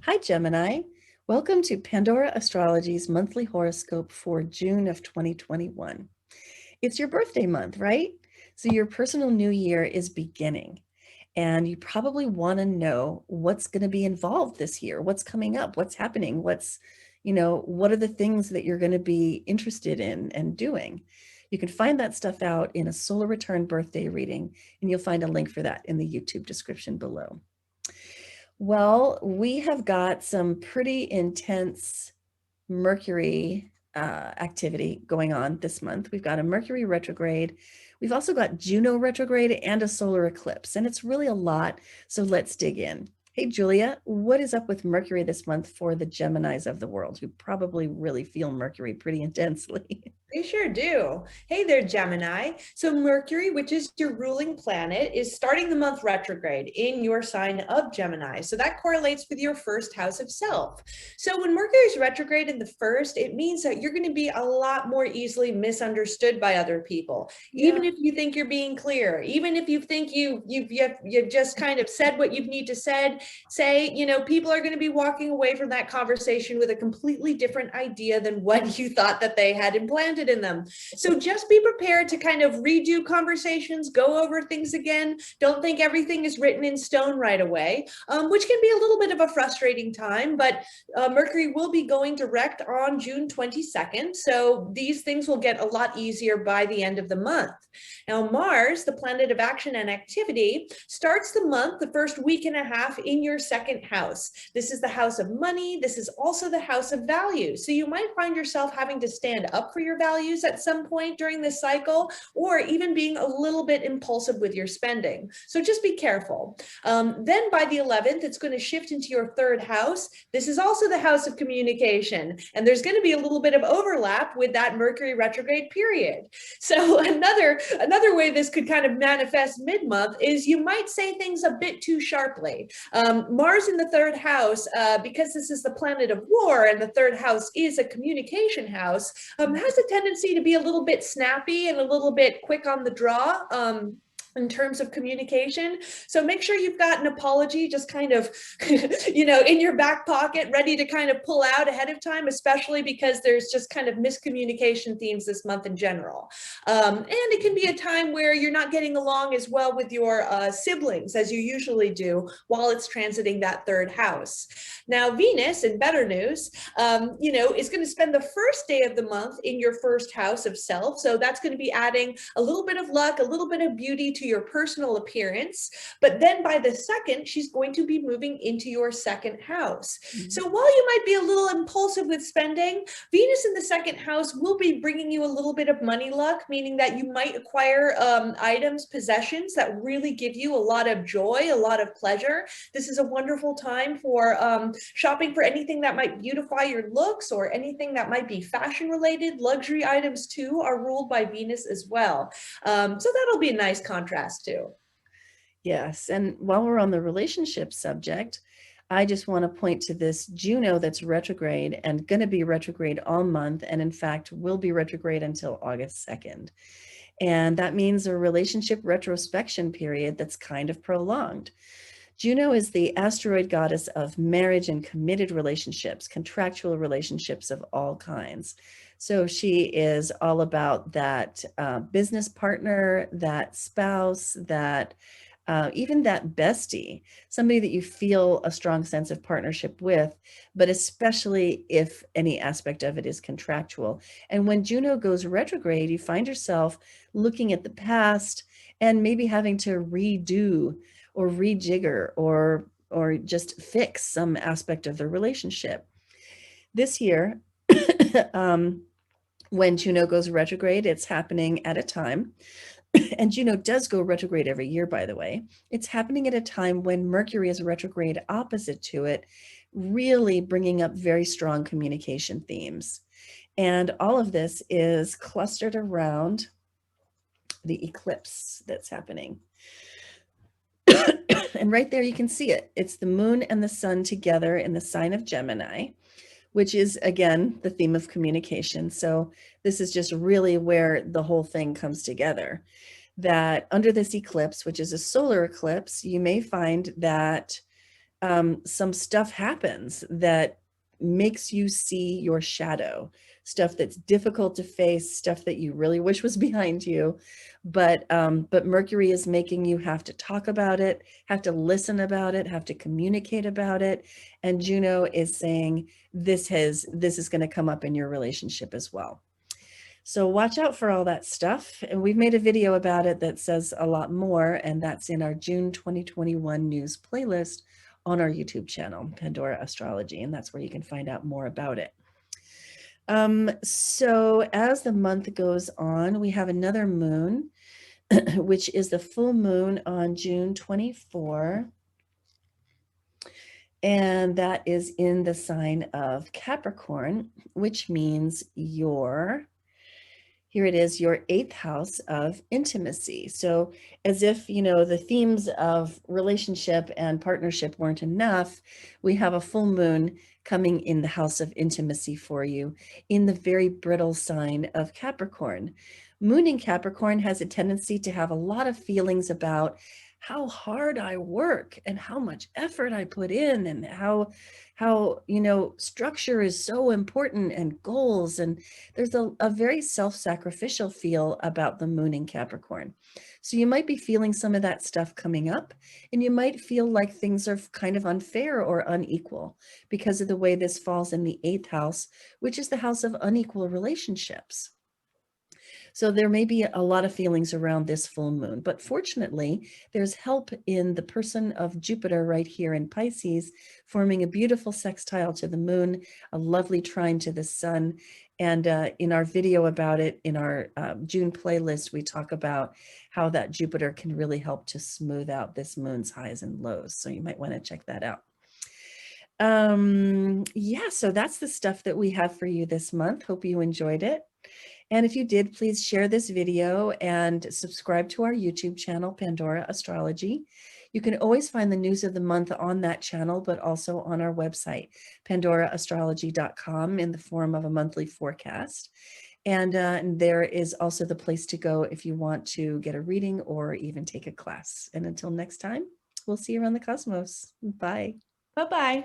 Hi, Gemini. Welcome to Pandora Astrology's monthly horoscope for June of 2021. It's your birthday month, right? So your personal new year is beginning, and you probably want to know what's going to be involved this year, what's coming up, what's happening, what are the things that you're going to be interested in and doing. You can find that stuff out in a solar return birthday reading, and you'll find a link for that in the YouTube description below. Well, we have got some pretty intense Mercury activity going on this month. We've got a Mercury retrograde. We've also got Juno retrograde and a solar eclipse, and it's really a lot. So let's dig in. Hey, Julia, what is up with Mercury this month for the Geminis of the world, who probably really feel Mercury pretty intensely? They sure do. Hey there, Gemini. So Mercury, which is your ruling planet, is starting the month retrograde in your sign of Gemini. So that correlates with your first house of self. So when Mercury is retrograde in the first, it means that you're going to be a lot more easily misunderstood by other people. Even if you think you're being clear, even if you think you've just kind of said what you need to say, people are going to be walking away from that conversation with a completely different idea than what you thought that they had implanted in them. So just be prepared to kind of redo conversations, go over things again. Don't think everything is written in stone right away, which can be a little bit of a frustrating time, but Mercury will be going direct on June 22nd. So these things will get a lot easier by the end of the month. Now, Mars, the planet of action and activity, starts the month, the first week and a half, in your second house. This is the house of money. This is also the house of values. So you might find yourself having to stand up for your values at some point during this cycle, or even being a little bit impulsive with your spending. So just be careful. Then by the 11th, it's going to shift into your third house. This is also the house of communication, and there's going to be a little bit of overlap with that Mercury retrograde period. So another way this could kind of manifest mid-month is you might say things a bit too sharply. Mars in the third house, because this is the planet of war and the third house is a communication house, has a tendency to be a little bit snappy and a little bit quick on the draw. In terms of communication. So make sure you've got an apology just kind of, in your back pocket, ready to kind of pull out ahead of time, especially because there's just kind of miscommunication themes this month in general. And it can be a time where you're not getting along as well with your siblings as you usually do while it's transiting that third house. Now, Venus, in better news, is going to spend the first day of the month in your first house of self. So that's going to be adding a little bit of luck, a little bit of beauty to your personal appearance. But then by the second, she's going to be moving into your second house. So while you might be a little impulsive with spending, Venus in the second house will be bringing you a little bit of money luck, meaning that you might acquire items, possessions that really give you a lot of joy, a lot of pleasure. This is a wonderful time for shopping for anything that might beautify your looks or anything that might be fashion related. Luxury items too are ruled by Venus as well. So that'll be a nice contrast too. Yes, and while we're on the relationship subject, I just want to point to this Juno that's retrograde and going to be retrograde all month, and in fact will be retrograde until August 2nd. And that means a relationship retrospection period that's kind of prolonged. Juno is the asteroid goddess of marriage and committed relationships, contractual relationships of all kinds. So she is all about that business partner, that spouse, that even that bestie, somebody that you feel a strong sense of partnership with, but especially if any aspect of it is contractual. And when Juno goes retrograde, you find yourself looking at the past and maybe having to redo or rejigger or just fix some aspect of the relationship. This year, when Juno goes retrograde, it's happening at a time, and Juno does go retrograde every year, by the way. It's happening at a time when Mercury is retrograde opposite to it, really bringing up very strong communication themes. And all of this is clustered around the eclipse that's happening. And right there you can see it. It's the moon and the sun together in the sign of Gemini, which is, again, the theme of communication. So this is just really where the whole thing comes together. That under this eclipse, which is a solar eclipse, you may find that some stuff happens that makes you see your shadow, stuff that's difficult to face, stuff that you really wish was behind you. But Mercury is making you have to talk about it, have to listen about it, have to communicate about it. And Juno is saying this is going to come up in your relationship as well. So watch out for all that stuff. And we've made a video about it that says a lot more, and that's in our June 2021 news playlist on our YouTube channel, Pandora Astrology, and that's where you can find out more about it. So as the month goes on, we have another moon, which is the full moon on June 24. And that is in the sign of Capricorn, which means here it is, your 8th house of intimacy. So as if, the themes of relationship and partnership weren't enough, we have a full moon coming in the house of intimacy for you in the very brittle sign of Capricorn. Moon in Capricorn has a tendency to have a lot of feelings about how hard I work and how much effort I put in, and how structure is so important, and goals. And there's a very self-sacrificial feel about the moon in Capricorn. So you might be feeling some of that stuff coming up, and you might feel like things are kind of unfair or unequal because of the way this falls in the 8th house, which is the house of unequal relationships. So there may be a lot of feelings around this full moon, but fortunately, there's help in the person of Jupiter right here in Pisces, forming a beautiful sextile to the moon, a lovely trine to the sun. And in our video about it, in our June playlist, we talk about how that Jupiter can really help to smooth out this moon's highs and lows. So you might want to check that out. Yeah, so that's the stuff that we have for you this month. Hope you enjoyed it. And if you did, please share this video and subscribe to our YouTube channel, Pandora Astrology. You can always find the news of the month on that channel, but also on our website, pandoraastrology.com, in the form of a monthly forecast. And there is also the place to go if you want to get a reading or even take a class. And until next time, we'll see you around the cosmos. Bye. Bye-bye.